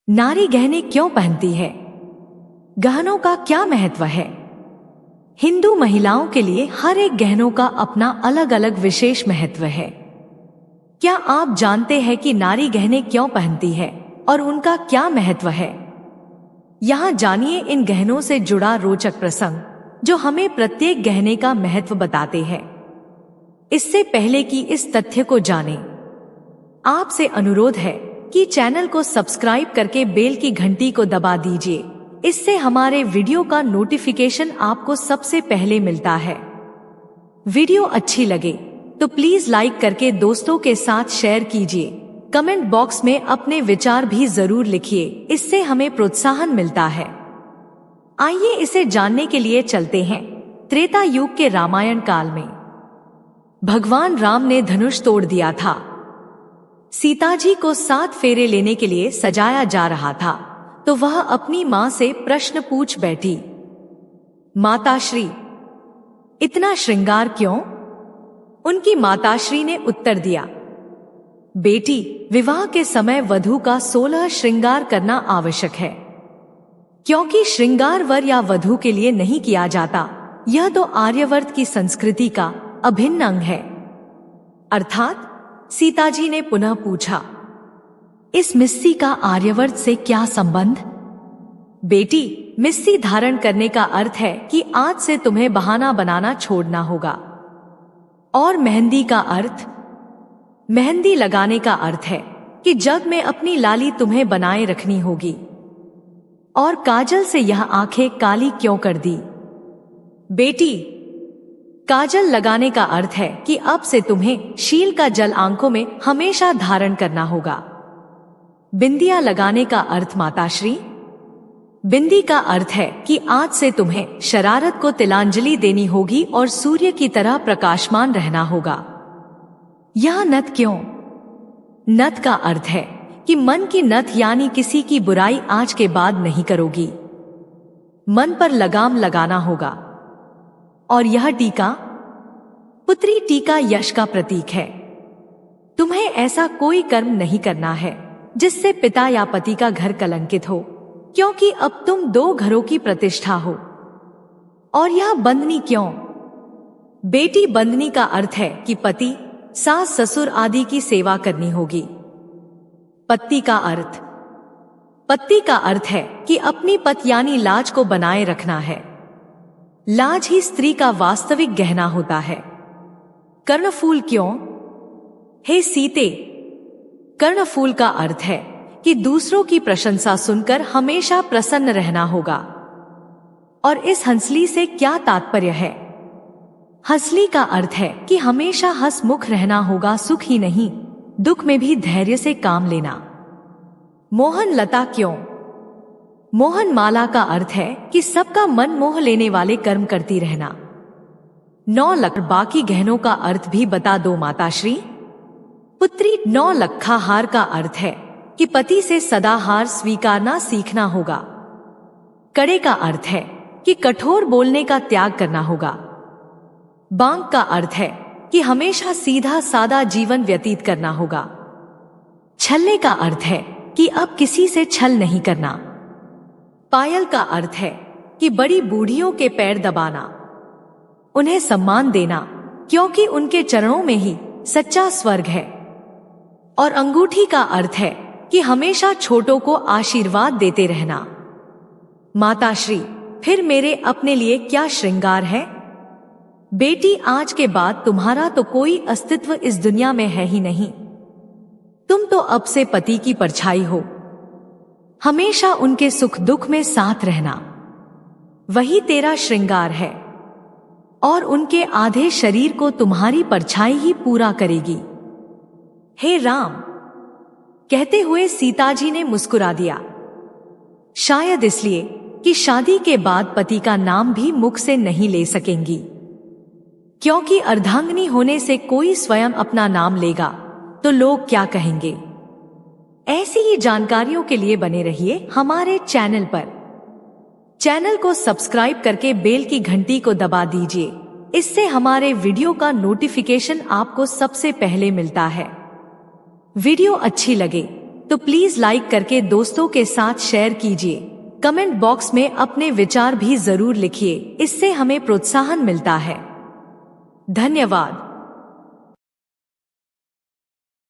नारी गहने क्यों पहनती है? गहनों का क्या महत्व है? हिंदू महिलाओं के लिए हर एक गहनों का अपना अलग अलग विशेष महत्व है। क्या आप जानते हैं कि नारी गहने क्यों पहनती है और उनका क्या महत्व है? यहाँ जानिए इन गहनों से जुड़ा रोचक प्रसंग जो हमें प्रत्येक गहने का महत्व बताते हैं। इससे पहले कि इस तथ्य को जानें, आपसे अनुरोध है कि चैनल को सब्सक्राइब करके बेल की घंटी को दबा दीजिए। इससे हमारे वीडियो का नोटिफिकेशन आपको सबसे पहले मिलता है। वीडियो अच्छी लगे तो प्लीज लाइक करके दोस्तों के साथ शेयर कीजिए। कमेंट बॉक्स में अपने विचार भी जरूर लिखिए, इससे हमें प्रोत्साहन मिलता है। आइए इसे जानने के लिए चलते हैं। त्रेता युग के रामायण काल में भगवान राम ने धनुष तोड़ दिया था। सीता जी को 7 फेरे लेने के लिए सजाया जा रहा था, तो वह अपनी मां से प्रश्न पूछ बैठी, माताश्री, इतना श्रृंगार क्यों? उनकी माताश्री ने उत्तर दिया, बेटी, विवाह के समय वधू का 16 श्रृंगार करना आवश्यक है, क्योंकि श्रृंगार वर या वधू के लिए नहीं किया जाता। यह तो आर्यवर्त की संस्कृति का अभिन्न अंग है। अर्थात सीता जी ने पुनः पूछा, इस मिस्सी का आर्यवर्त से क्या संबंध? बेटी, मिस्सी धारण करने का अर्थ है कि आज से तुम्हें बहाना बनाना छोड़ना होगा। और मेहंदी का अर्थ? मेहंदी लगाने का अर्थ है कि जग में अपनी लाली तुम्हें बनाए रखनी होगी। और काजल से यह आंखें काली क्यों कर दी? बेटी, काजल लगाने का अर्थ है कि अब से तुम्हें शील का जल आंखों में हमेशा धारण करना होगा। बिंदिया लगाने का अर्थ माताश्री? बिंदी का अर्थ है कि आज से तुम्हें शरारत को तिलांजलि देनी होगी और सूर्य की तरह प्रकाशमान रहना होगा। यह नथ क्यों? नथ का अर्थ है कि मन की नथ, यानी किसी की बुराई आज के बाद नहीं करोगी। मन पर लगाम लगाना होगा। और यह टीका? पुत्री टीका यश का प्रतीक है। तुम्हें ऐसा कोई कर्म नहीं करना है जिससे पिता या पति का घर कलंकित हो, क्योंकि अब तुम 2 घरों की प्रतिष्ठा हो। और यह बंदनी क्यों? बेटी, बंदनी का अर्थ है कि पति, सास, ससुर आदि की सेवा करनी होगी। पत्ती का अर्थ? पत्ती का अर्थ है कि अपनी पत यानी लाज को बनाए रखना है। लाज ही स्त्री का वास्तविक गहना होता है। कर्णफूल क्यों? हे सीते, कर्णफूल का अर्थ है कि दूसरों की प्रशंसा सुनकर हमेशा प्रसन्न रहना होगा। और इस हंसली से क्या तात्पर्य है? हंसली का अर्थ है कि हमेशा हंसमुख रहना होगा, सुख ही नहीं दुख में भी धैर्य से काम लेना। मोहन लता क्यों? मोहन माला का अर्थ है कि सबका मन मोह लेने वाले कर्म करती रहना। 9 लख बाकी गहनों का अर्थ भी बता दो माताश्री। पुत्री, 9 लखा हार का अर्थ है कि पति से सदा हार स्वीकारना सीखना होगा। कड़े का अर्थ है कि कठोर बोलने का त्याग करना होगा। बांग का अर्थ है कि हमेशा सीधा सादा जीवन व्यतीत करना होगा। छल्ले का अर्थ है कि अब किसी से छल नहीं करना। पायल का अर्थ है कि बड़ी बूढ़ियों के पैर दबाना, उन्हें सम्मान देना, क्योंकि उनके चरणों में ही सच्चा स्वर्ग है। और अंगूठी का अर्थ है कि हमेशा छोटों को आशीर्वाद देते रहना। माताश्री, फिर मेरे अपने लिए क्या श्रृंगार है? बेटी, आज के बाद तुम्हारा तो कोई अस्तित्व इस दुनिया में है ही नहीं। तुम तो अब से पति की परछाई हो, हमेशा उनके सुख दुख में साथ रहना, वही तेरा श्रृंगार है। और उनके आधे शरीर को तुम्हारी परछाई ही पूरा करेगी। हे राम, कहते हुए सीता जी ने मुस्कुरा दिया। शायद इसलिए कि शादी के बाद पति का नाम भी मुख से नहीं ले सकेंगी, क्योंकि अर्धांगिनी होने से कोई स्वयं अपना नाम लेगा तो लोग क्या कहेंगे। ऐसी ही जानकारियों के लिए बने रहिए हमारे चैनल पर। चैनल को सब्सक्राइब करके बेल की घंटी को दबा दीजिए, इससे हमारे वीडियो का नोटिफिकेशन आपको सबसे पहले मिलता है। वीडियो अच्छी लगे तो प्लीज लाइक करके दोस्तों के साथ शेयर कीजिए। कमेंट बॉक्स में अपने विचार भी जरूर लिखिए, इससे हमें प्रोत्साहन मिलता है। धन्यवाद।